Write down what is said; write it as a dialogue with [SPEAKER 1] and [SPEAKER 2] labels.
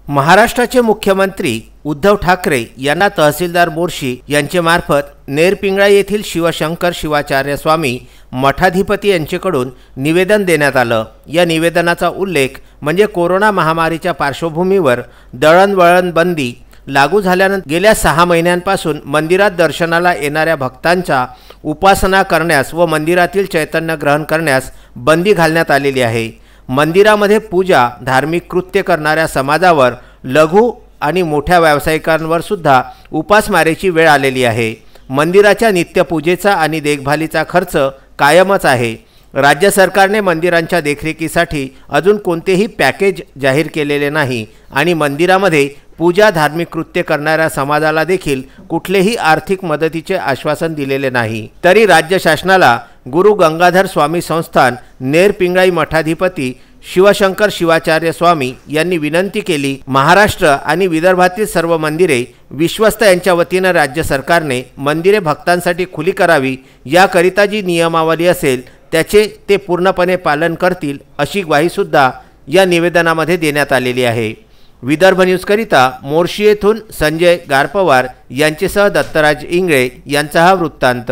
[SPEAKER 1] महाराष्ट्राचे मुख्यमंत्री उद्धव ठाकरे यांना तहसीलदार मोर्शी यांचे मार्फत नेरपिंगळा येथील शिवशंकर शिवाचार्य स्वामी मठाधिपती यांच्याकडून निवेदन देण्यात आलं। या निवेदनाचा उल्लेख म्हणजे कोरोना महामारीच्या पार्श्वभूमीवर दळणवळण बंदी लागू झाल्यानंतर गेल्या 6 महिन्यांपासून मंदिरात दर्शनाला येणाऱ्या भक्तांचा उपासना करण्यास व मंदिरातील चैतन्य ग्रहण करण्यास बंदी घालण्यात आलेली आहे। मंदिरामध्ये पूजा, धार्मिक कृत्य करणाऱ्या समाजावर, लघु आणि मोठ्या व्यावसायिकांवर सुद्धा उपासमारीची वेळ आलेली आहे। मंदिराच्या नित्यपूजेचा आणि देखभालीचा खर्च कायमच आहे। राज्य सरकारने मंदिरांच्या देखरेखीसाठी अजून कोणतेही पॅकेज जाहीर केलेले नाही आणि मंदिरामध्ये पूजा, धार्मिक कृत्य करणाऱ्या समाजाला देखील कुठलेही आर्थिक मदतीचे आश्वासन दिलेले नाही। तरी राज्य शासनाला गुरु गंगाधर स्वामी संस्थान नेरपिंगळाई मठाधिपती शिवशंकर शिवाचार्य स्वामी यांनी विनंती केली। महाराष्ट्र आणि विदर्भातील सर्व मंदिरे विश्वस्त यांच्या वतीने राज्य सरकारने मंदिरे भक्तांसाठी खुली करावी, याकरिता जी नियमावली असेल त्याचे ते पूर्णपणे पालन करतील अशी ग्वाही सुद्धा या निवेदनामध्ये देण्यात आलेली आहे। विदर्भ न्यूज करिता मोर्शी येथून संजय गारपवार यांच्यासह दत्तराज इंगळे यांचा हा वृत्तांत।